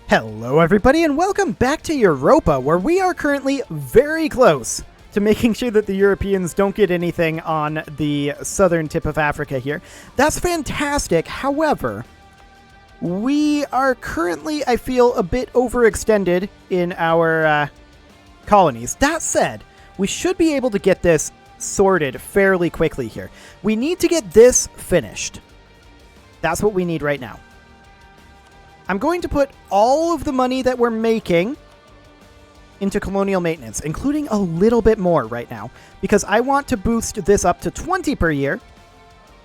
Hello everybody and welcome back to Europa, where we are currently very close to making sure that the Europeans don't get anything on the southern tip of Africa here. That's fantastic. However, we are currently, I feel, a bit overextended in our colonies. That said, we should be able to get this sorted fairly quickly here. We need to get this finished. That's what we need right now. I'm going to put all of the money that we're making into colonial maintenance, including a little bit more right now, because I want to boost this up to 20 per year,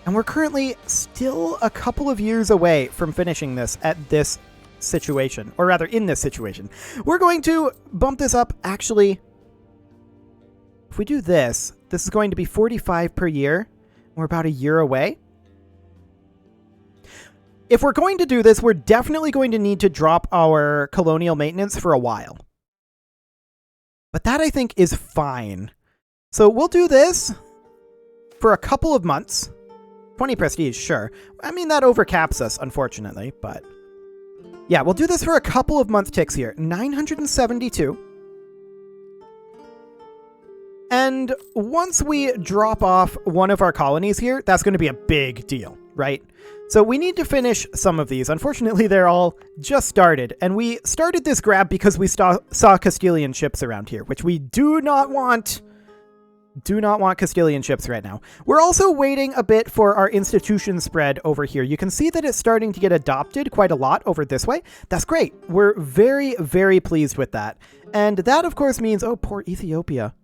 and we're currently still a couple of years away from finishing this at this situation, or rather in this situation. We're going to bump this up, actually. If we do this, this is going to be 45 per year. We're about a year away. If we're going to do this, we're definitely going to need to drop our colonial maintenance for a while. But that, I think, is fine. So we'll do this for a couple of months. 20 prestige, sure. I mean, that overcaps us, unfortunately, but yeah, we'll do this for a couple of month ticks here. 972. And once we drop off one of our colonies here, that's going to be a big deal, right? So we need to finish some of these. Unfortunately, they're all just started. And we started this grab because we saw Castilian ships around here, which we do not want. Do not want Castilian ships right now. We're also waiting a bit for our institution spread over here. You can see that it's starting to get adopted quite a lot over this way. That's great. We're very, very pleased with that. And that, of course, means, oh, poor Ethiopia.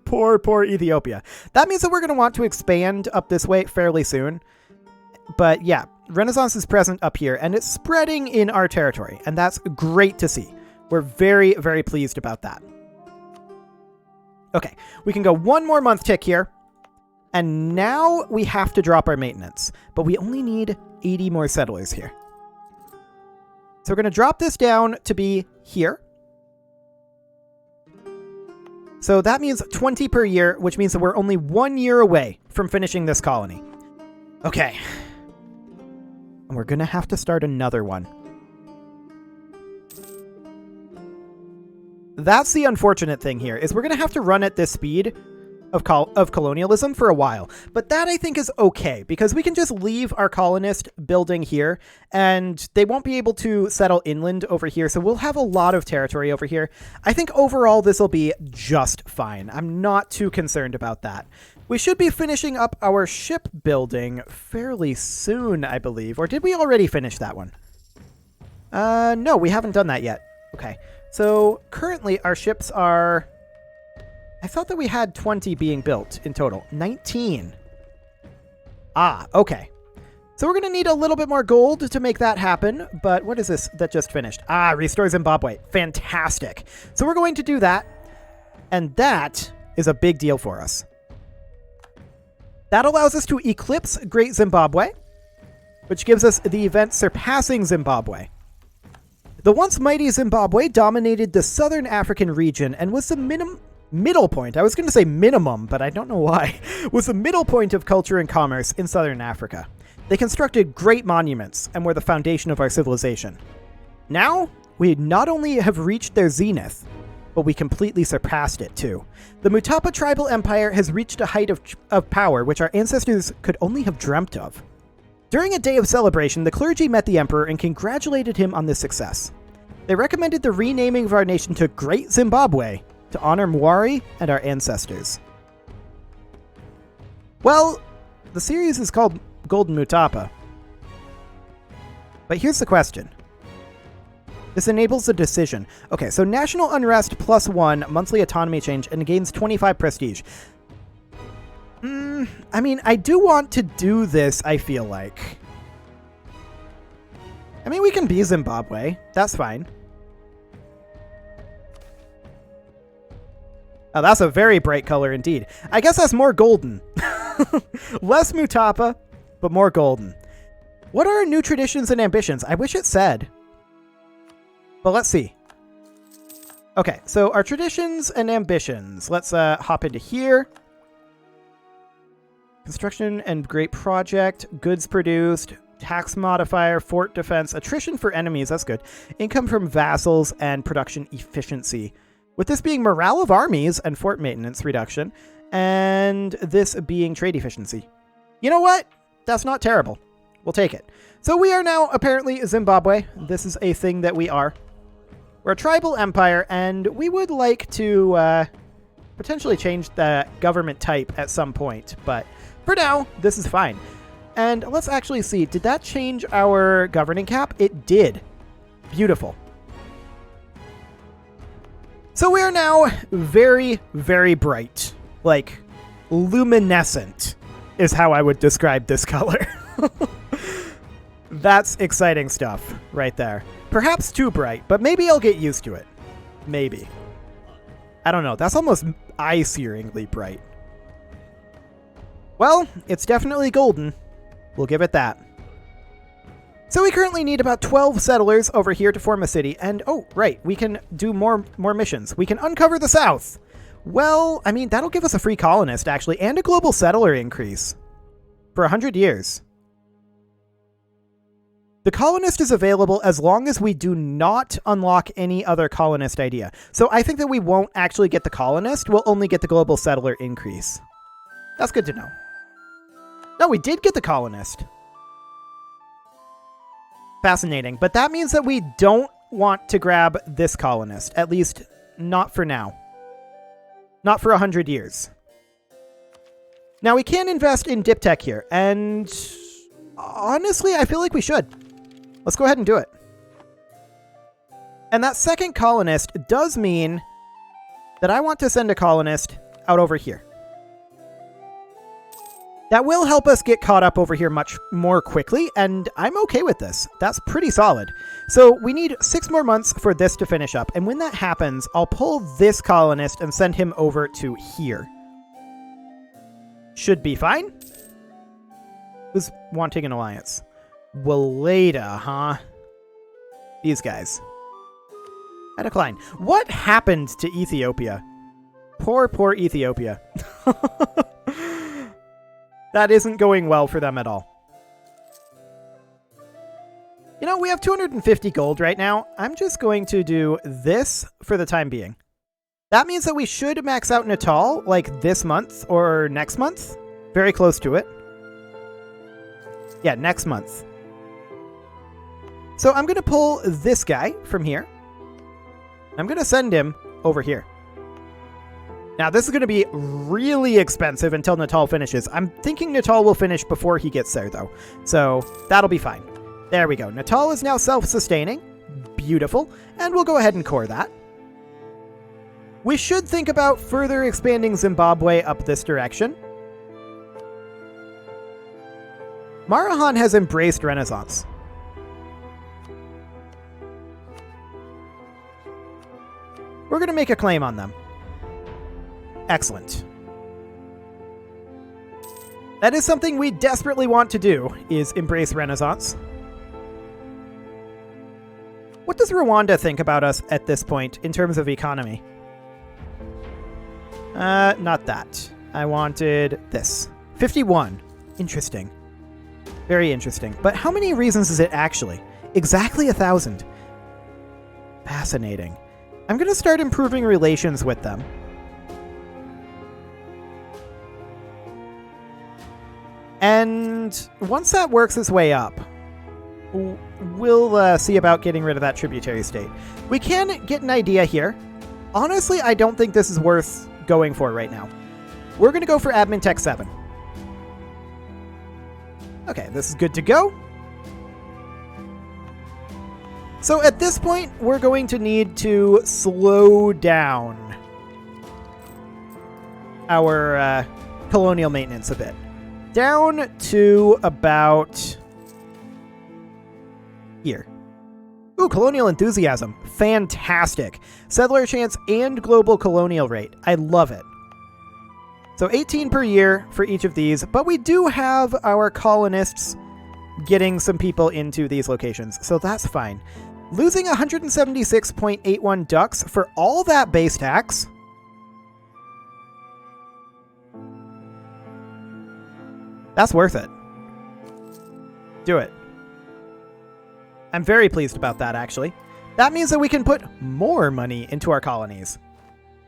poor Ethiopia. That means that we're going to want to expand up this way fairly soon. But yeah, Renaissance is present up here, and it's spreading in our territory, and that's great to see. We're very, very pleased about that. Okay, we can go one more month tick here, and now we have to drop our maintenance, but we only need 80 more settlers here. So we're going to drop this down to be here. So that means 20 per year, which means that we're only 1 year away from finishing this colony. Okay. And we're going to have to start another one. That's the unfortunate thing here, is we're going to have to run at this speed of colonialism for a while. But that, I think, is okay, because we can just leave our colonist building here, and they won't be able to settle inland over here, so we'll have a lot of territory over here. I think overall this will be just fine. I'm not too concerned about that. We should be finishing up our ship building fairly soon, I believe. Or did we already finish that one? No, we haven't done that yet. Okay. So currently our ships are... I thought that we had 20 being built in total. 19. Ah, okay. So we're going to need a little bit more gold to make that happen. But what is this that just finished? Ah, Restore Zimbabwe. Fantastic. So we're going to do that. And that is a big deal for us. That allows us to eclipse Great Zimbabwe, which gives us the event Surpassing Zimbabwe. The once mighty Zimbabwe dominated the southern African region and was the middle point. I was going to say minimum, but I don't know why. Was the middle point of culture and commerce in southern Africa. They constructed great monuments and were the foundation of our civilization. Now, we not only have reached their zenith, but we completely surpassed it too. The Mutapa tribal empire has reached a height of power which our ancestors could only have dreamt of. During a day of celebration, the clergy met the emperor and congratulated him on this success. They recommended the renaming of our nation to Great Zimbabwe to honor Mwari and our ancestors. Well, the series is called Golden Mutapa. But here's the question. This enables the decision. Okay, so national unrest +1, monthly autonomy change, and gains 25 prestige. I mean, I do want to do this, I feel like. I mean, we can be Zimbabwe. That's fine. Oh, that's a very bright color indeed. I guess that's more golden. Less Mutapa, but more golden. What are our new traditions and ambitions? I wish it said. But let's see. Okay, so our traditions and ambitions. Let's hop into here. Construction and great project. Goods produced. tax modifier, fort defense, attrition for enemies, that's good. Income from vassals, and production efficiency. With this being morale of armies and fort maintenance reduction, and this being trade efficiency. You know what? That's not terrible. We'll take it. So we are now apparently Zimbabwe. This is a thing that we are. We're a tribal empire, and we would like to potentially change the government type at some point. But for now, this is fine. And let's actually see. Did that change our governing cap? It did. Beautiful. So we are now very, very bright. Like, luminescent is how I would describe this color. That's exciting stuff right there. Perhaps too bright, but maybe I'll get used to it. Maybe. I don't know. That's almost eye-searingly bright. Well, it's definitely golden. We'll give it that. So we currently need about 12 settlers over here to form a city. And, oh, right, we can do more missions. We can uncover the South. Well, I mean, that'll give us a free colonist, actually, and a global settler increase for 100 years. The colonist is available as long as we do not unlock any other colonist idea. So I think that we won't actually get the colonist. We'll only get the global settler increase. That's good to know. No, we did get the colonist. Fascinating. But that means that we don't want to grab this colonist. At least not for now. Not for 100 years. Now, we can invest in Diptech here. And honestly, I feel like we should. Let's go ahead and do it. And that second colonist does mean that I want to send a colonist out over here. That will help us get caught up over here much more quickly, and I'm okay with this. That's pretty solid. So we need 6 more months for this to finish up, and when that happens, I'll pull this colonist and send him over to here. Should be fine. Who's wanting an alliance? Weleda, huh? These guys. I decline. What happened to Ethiopia? Poor, poor Ethiopia. That isn't going well for them at all. You know, we have 250 gold right now. I'm just going to do this for the time being. That means that we should max out Natal like this month or next month. Very close to it. Yeah, next month. So I'm going to pull this guy from here. I'm going to send him over here. Now, this is going to be really expensive until Natal finishes. I'm thinking Natal will finish before he gets there, though. So that'll be fine. There we go. Natal is now self-sustaining. Beautiful. And we'll go ahead and core that. We should think about further expanding Zimbabwe up this direction. Marahan has embraced Renaissance. We're going to make a claim on them. Excellent. That is something we desperately want to do, is embrace Renaissance. What does Rwanda think about us at this point in terms of economy? Not that. I wanted this. 51. Interesting. Very interesting. But how many reasons is it actually? Exactly 1,000. Fascinating. I'm going to start improving relations with them. And once that works its way up, we'll see about getting rid of that tributary state. We can get an idea here. Honestly, I don't think this is worth going for right now. We're going to go for Admin Tech 7. Okay, this is good to go. So at this point, we're going to need to slow down our colonial maintenance a bit. Down to about here. Ooh, colonial enthusiasm. Fantastic. Settler chance and global colonial rate. I love it. So 18 per year for each of these, but we do have our colonists getting some people into these locations, so that's fine. Losing 176.81 ducks for all that base tax. That's worth it. Do it. I'm very pleased about that, actually. That means that we can put more money into our colonies.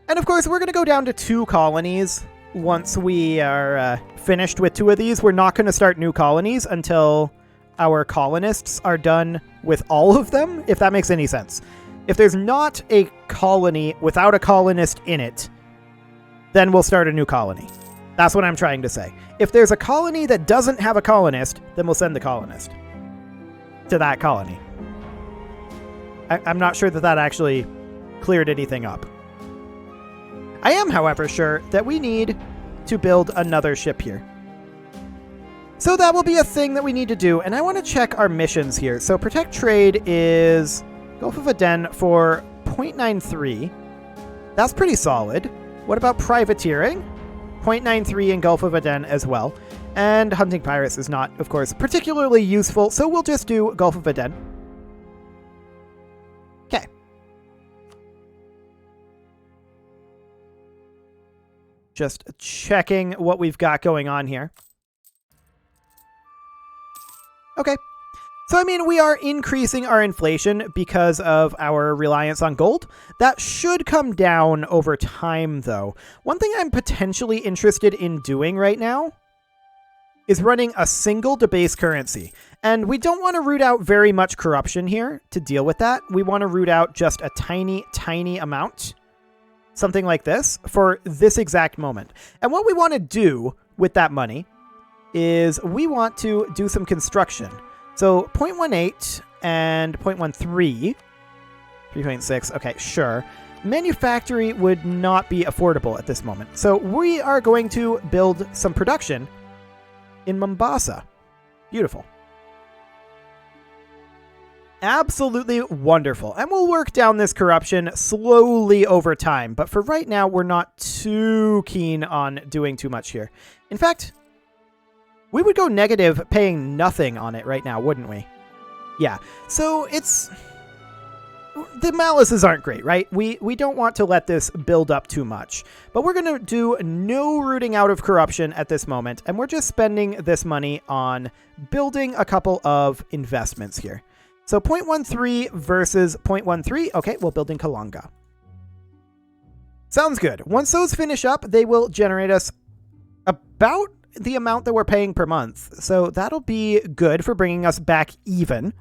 And of course, we're going to go down to 2 colonies once we are finished with 2 of these. We're not going to start new colonies until our colonists are done with all of them, if that makes any sense. If there's not a colony without a colonist in it, then we'll start a new colony. That's what I'm trying to say. If there's a colony that doesn't have a colonist, then we'll send the colonist to that colony. I'm not sure that that actually cleared anything up. I am, however, sure that we need to build another ship here. So that will be a thing that we need to do, and I want to check our missions here. So Protect Trade is Gulf of Aden for 0.93. That's pretty solid. What about Privateering? 0.93 in Gulf of Aden as well. And Hunting Pirates is not, of course, particularly useful, so we'll just do Gulf of Aden. Okay. Just checking what we've got going on here. Okay. So, I mean, we are increasing our inflation because of our reliance on gold. That should come down over time, though. One thing I'm potentially interested in doing right now is running a single debased currency. And we don't want to root out very much corruption here to deal with that. We want to root out just a tiny, tiny amount. Something like this for this exact moment. And what we want to do with that money is we want to do some construction. So 0.18 and 0.13, 3.6, okay, sure. Manufactory would not be affordable at this moment. So we are going to build some production in Mombasa. Beautiful. Absolutely wonderful. And we'll work down this corruption slowly over time. But for right now, we're not too keen on doing too much here. In fact, we would go negative paying nothing on it right now, wouldn't we? Yeah. So it's... the malices aren't great, right? We don't want to let this build up too much. But we're going to do no rooting out of corruption at this moment. And we're just spending this money on building a couple of investments here. So 0.13 versus 0.13. Okay, we'll build in Kalanga. Sounds good. Once those finish up, they will generate us about the amount that we're paying per month. So that'll be good for bringing us back even.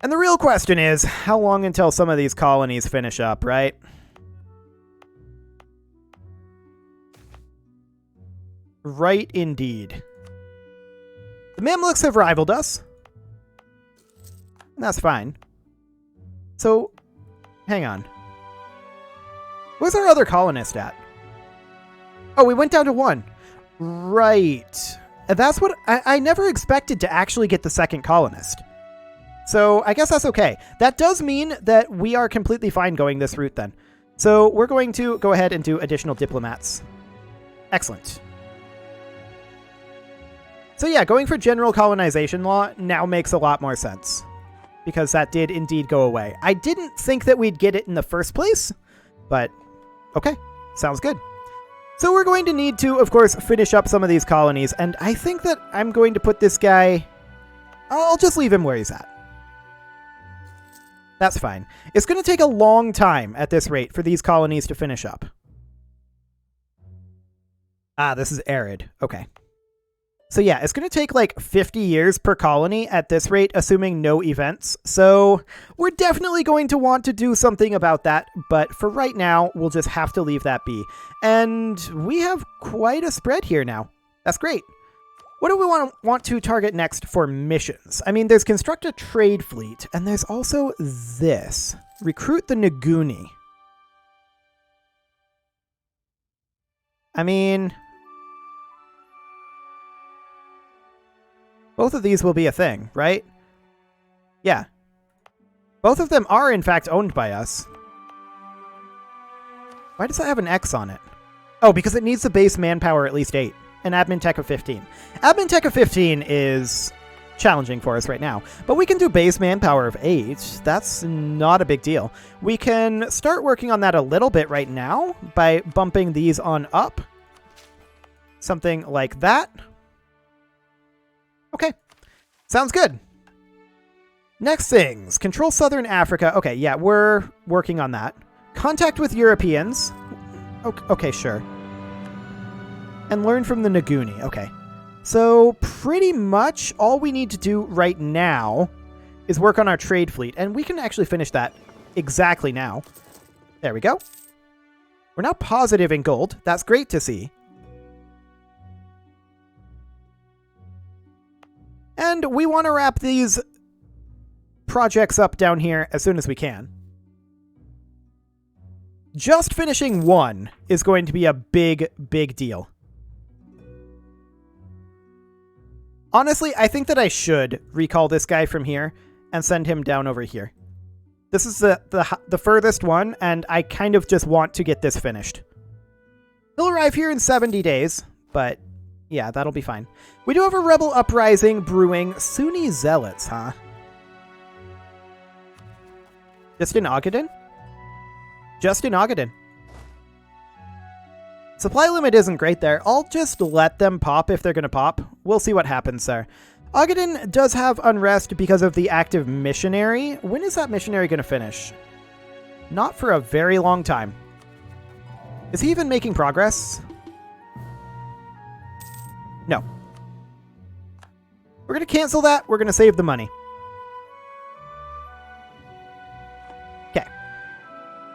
And the real question is, how long until some of these colonies finish up, right? Right indeed. The Mamluks have rivaled us. That's fine. So, hang on. Where's our other colonist at? Oh, we went down to 1. Right. That's what... I never expected to actually get the second colonist. So, I guess that's okay. That does mean that we are completely fine going this route then. So, we're going to go ahead and do additional diplomats. Excellent. So yeah, going for general colonization law now makes a lot more sense. Because that did indeed go away. I didn't think that we'd get it in the first place, but okay, sounds good. So we're going to need to, of course, finish up some of these colonies, and I think that I'm going to put this guy... I'll just leave him where he's at. That's fine. It's going to take a long time at this rate for these colonies to finish up. Ah, this is arid. Okay. So yeah, it's going to take like 50 years per colony at this rate, assuming no events. So we're definitely going to want to do something about that. But for right now, we'll just have to leave that be. And we have quite a spread here now. That's great. What do we want to target next for missions? I mean, there's construct a trade fleet, and there's also this. Recruit the Nguni. I mean... both of these will be a thing, right? Yeah. Both of them are, in fact, owned by us. Why does that have an X on it? Oh, because it needs the base manpower at least 8. And admin tech of 15. Admin tech of 15 is challenging for us right now. But we can do base manpower of 8. That's not a big deal. We can start working on that a little bit right now by bumping these on up. Something like that. Okay, sounds good. Next things. Control Southern Africa. Okay, yeah, we're working on that. Contact with Europeans. Okay, sure. And learn from the Nguni. Okay. So pretty much all we need to do right now is work on our trade fleet. And we can actually finish that exactly now. There we go. We're now positive in gold. That's great to see. And we want to wrap these projects up down here as soon as we can. Just finishing one is going to be a big, big deal. Honestly, I think that I should recall this guy from here and send him down over here. This is the furthest one, and I kind of just want to get this finished. He'll arrive here in 70 days, but yeah, that'll be fine. We do have a rebel uprising brewing. Sunni zealots, huh? Just in Ogaden? Just in Ogaden. Supply limit isn't great there. I'll just let them pop if they're going to pop. We'll see what happens there. Ogaden does have unrest because of the active missionary. When is that missionary going to finish? Not for a very long time. Is he even making progress? No. We're going to cancel that. We're going to save the money. Okay.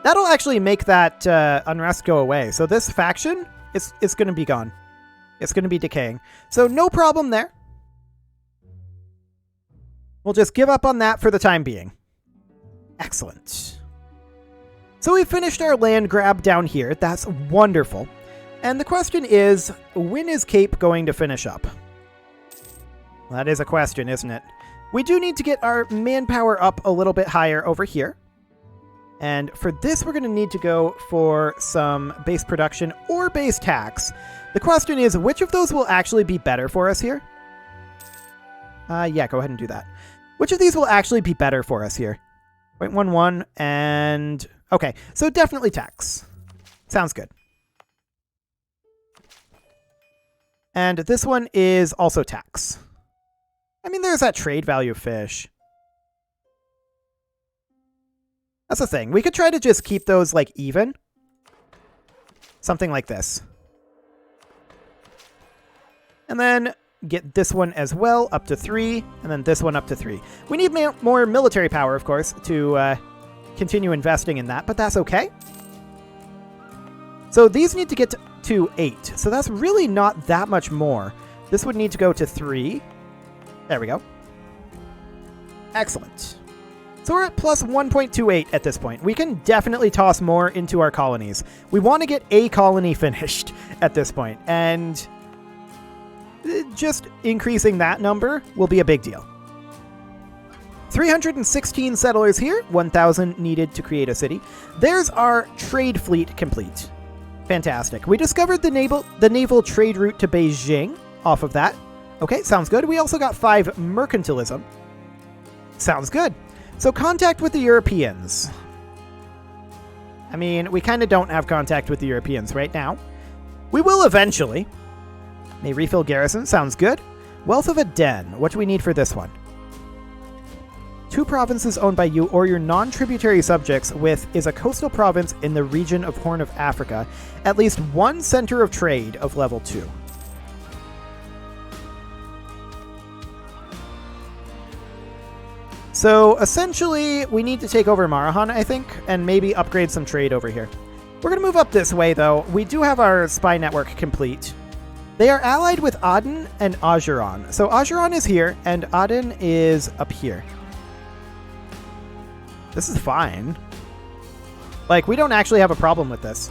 That'll actually make that unrest go away. So this faction is going to be gone. It's going to be decaying. So no problem there. We'll just give up on that for the time being. Excellent. So we finished our land grab down here. That's wonderful. And the question is, when is Cape going to finish up? That is a question, isn't it? We do need to get our manpower up a little bit higher over here. And for this, we're going to need to go for some base production or base tax. The question is, which of those will actually be better for us here? Yeah, go ahead and do that. Which of these will actually be better for us here? 0.11 and... Okay, so definitely tax. Sounds good. And this one is also tax. I mean, there's that trade value of fish. That's the thing. We could try to just keep those, like, even. Something like this. And then get this one as well, up to 3, and then this one up to 3. We need more military power, of course, to continue investing in that, but that's okay. So these need to get to 8, so that's really not that much more. This would need to go to 3. There we go. Excellent. So we're at plus 1.28 at this point. We can definitely toss more into our colonies. We want to get a colony finished at this point, and just increasing that number will be a big deal. 316 settlers here, 1,000 needed to create a city. There's our trade fleet complete. Fantastic. We discovered the naval trade route to Beijing off of that. Okay, sounds good. We also got 5 mercantilism. Sounds good. So contact with the Europeans. I mean, we kind of don't have contact with the Europeans right now. We will eventually. May refill garrison. Sounds good. Wealth of Aden. What do we need for this one? 2 provinces owned by you or your non-tributary subjects is a coastal province in the region of Horn of Africa. At least 1 center of trade of level 2. So essentially, we need to take over Marahan, I think, and maybe upgrade some trade over here. We're going to move up this way, though. We do have our spy network complete. They are allied with Aden and Ajuran. So Ajuran is here, and Aden is up here. This is fine. Like, we don't actually have a problem with this.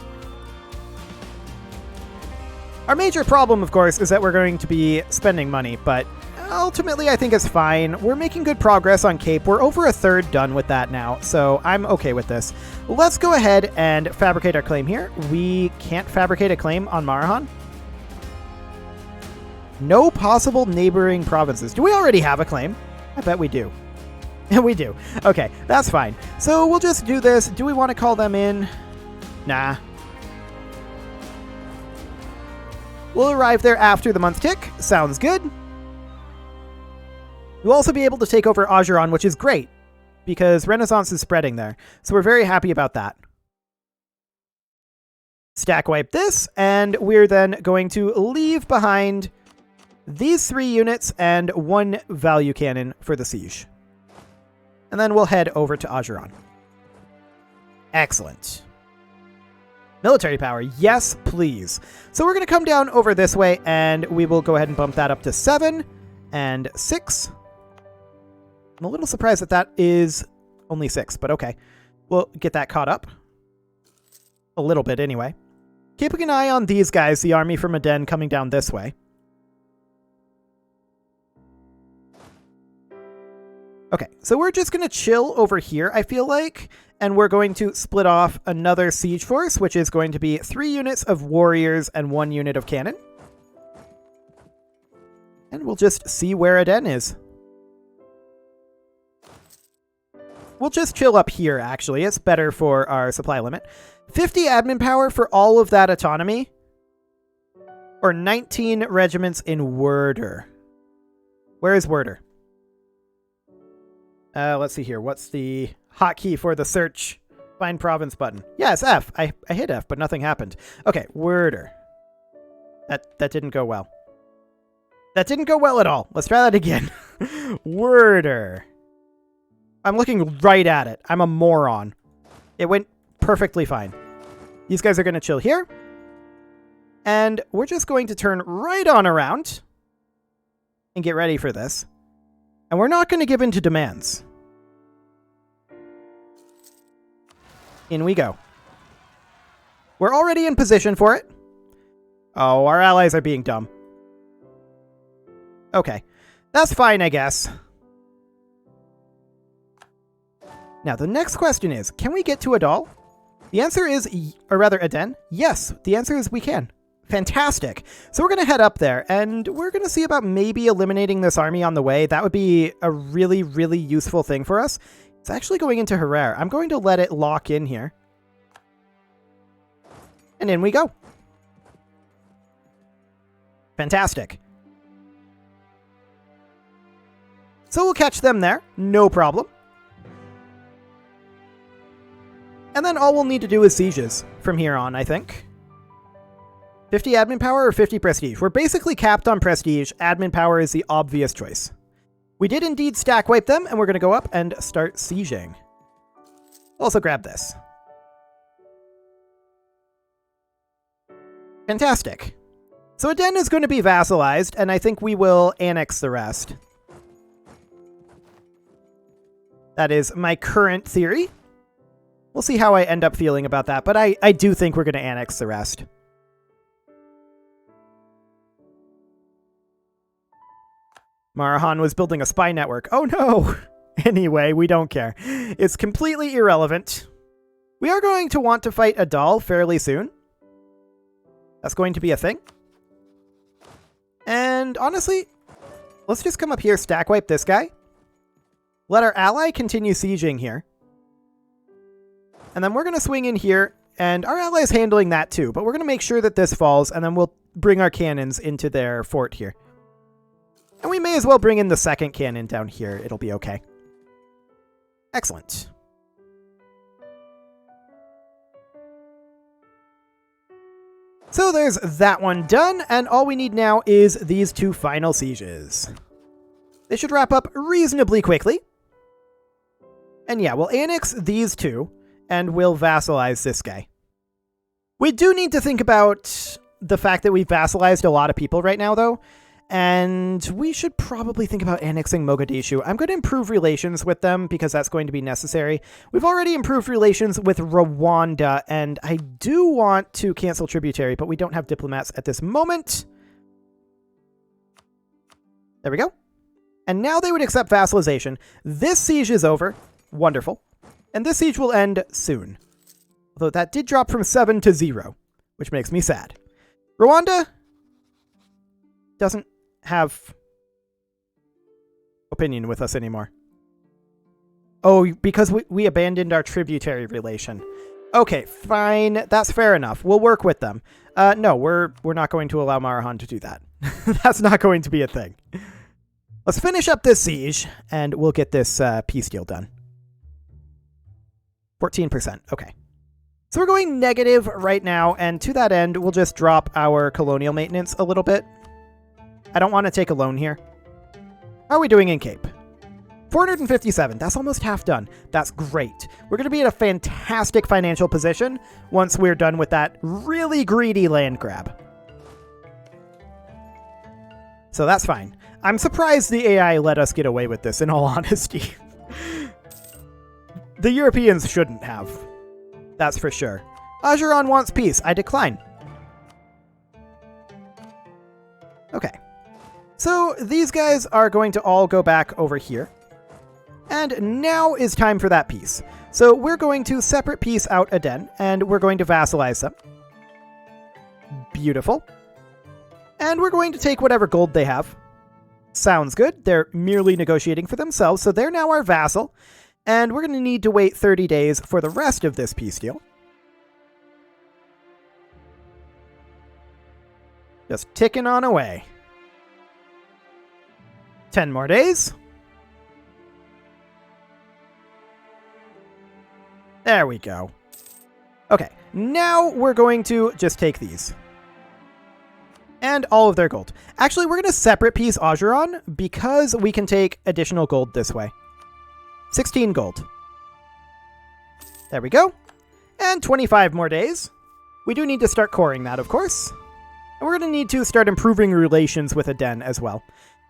Our major problem, of course, is that we're going to be spending money, but ultimately I think it's fine. We're making good progress on Cape. We're over a third done with that now, so I'm okay with this. Let's go ahead and fabricate our claim here. We can't fabricate a claim on Marahan. No possible neighboring provinces. Do we already have a claim? I bet we do. We do. Okay, that's fine. So we'll just do this. Do we want to call them in? Nah. We'll arrive there after the month tick. Sounds good. We'll also be able to take over Ajuran, which is great, because Renaissance is spreading there. So we're very happy about that. Stack wipe this, and we're then going to leave behind these 3 units and 1 value cannon for the siege. And then we'll head over to Ajuran. Excellent. Military power, yes, please. So we're going to come down over this way, and we will go ahead and bump that up to 7 and 6. I'm a little surprised that that is only 6, but okay. We'll get that caught up. A little bit, anyway. Keeping an eye on these guys, the army from Aden coming down this way. Okay, so we're just going to chill over here, I feel like, and we're going to split off another siege force, which is going to be 3 units of warriors and 1 unit of cannon. And we'll just see where Aden is. We'll just chill up here, actually. It's better for our supply limit. 50 admin power for all of that autonomy. Or 19 regiments in Werder. Where is Werder? Let's see here. What's the hotkey for the search? Find province button. Yeah, it's F. I hit F, but nothing happened. Okay, Werder. That didn't go well. That didn't go well at all. Let's try that again. Werder. I'm looking right at it. I'm a moron. It went perfectly fine. These guys are going to chill here. And we're just going to turn right on around and get ready for this. And we're not going to give in to demands. In we go. We're already in position for it. Oh, our allies are being dumb. Okay. That's fine, I guess. Now, the next question is, can we get to Adal? The answer is, or rather Aden. Yes, the answer is we can. Fantastic. So we're going to head up there, and we're going to see about maybe eliminating this army on the way. That would be a really, really useful thing for us. It's actually going into Herrera. I'm going to let it lock in here. And in we go. Fantastic. So we'll catch them there. No problem. And then all we'll need to do is sieges from here on, I think. 50 admin power or 50 prestige? We're basically capped on prestige. Admin power is the obvious choice. We did indeed stack wipe them, and we're going to go up and start sieging. Also grab this. Fantastic. So Aden is going to be vassalized, and I think we will annex the rest. That is my current theory. We'll see how I end up feeling about that, but I do think we're going to annex the rest. Marahan was building a spy network. Oh no! Anyway, we don't care. It's completely irrelevant. We are going to want to fight Adal fairly soon. That's going to be a thing. And honestly, let's just come up here, stack wipe this guy. Let our ally continue sieging here. And then we're going to swing in here, and our ally is handling that too, but we're going to make sure that this falls, and then we'll bring our cannons into their fort here. And we may as well bring in the second cannon down here. It'll be okay. Excellent. So there's that one done, and all we need now is these 2 final sieges. They should wrap up reasonably quickly. And yeah, we'll annex these 2. And we'll vassalize this guy. We do need to think about the fact that we've vassalized a lot of people right now, though. And we should probably think about annexing Mogadishu. I'm going to improve relations with them because that's going to be necessary. We've already improved relations with Rwanda, and I do want to cancel tributary, but we don't have diplomats at this moment. There we go. And now they would accept vassalization. This siege is over. Wonderful. And this siege will end soon. Although that did drop from 7 to 0, which makes me sad. Rwanda doesn't have opinion with us anymore. Oh, because we abandoned our tributary relation. Okay, fine. That's fair enough. We'll work with them. No, we're not going to allow Marahan to do that. That's not going to be a thing. Let's finish up this siege, and we'll get this peace deal done. 14%. Okay. So we're going negative right now, and to that end, we'll just drop our colonial maintenance a little bit. I don't want to take a loan here. How are we doing in Cape? 457. That's almost half done. That's great. We're going to be in a fantastic financial position once we're done with that really greedy land grab. So that's fine. I'm surprised the AI let us get away with this, in all honesty. The Europeans shouldn't have. That's for sure. Ajuran wants peace. I decline. Okay. So these guys are going to all go back over here. And now is time for that peace. So we're going to separate peace out Aden, and we're going to vassalize them. Beautiful. And we're going to take whatever gold they have. Sounds good. They're merely negotiating for themselves, so they're now our vassal. And we're going to need to wait 30 days for the rest of this peace deal. Just ticking on away. 10 more days. There we go. Okay, now we're going to just take these. And all of their gold. Actually, we're going to separate peace Ajuran because we can take additional gold this way. 16 gold. There we go. And 25 more days. We do need to start coring that, of course. And we're going to need to start improving relations with Aden as well.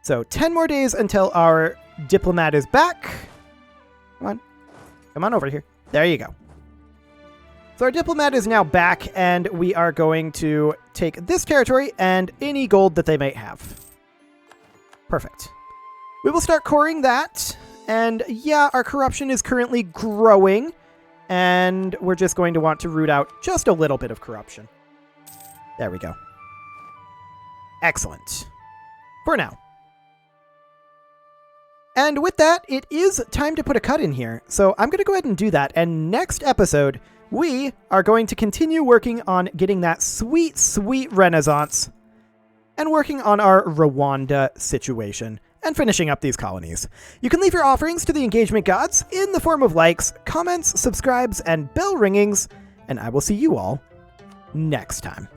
So 10 more days until our diplomat is back. Come on. Come on over here. There you go. So our diplomat is now back, and we are going to take this territory and any gold that they might have. Perfect. We will start coring that. And yeah, our corruption is currently growing, and we're just going to want to root out just a little bit of corruption. There we go. Excellent. For now. And with that, it is time to put a cut in here. So I'm going to go ahead and do that. And next episode, we are going to continue working on getting that sweet, sweet Renaissance and working on our Rwanda situation and finishing up these colonies. You can leave your offerings to the engagement gods in the form of likes, comments, subscribes, and bell ringings, and I will see you all next time.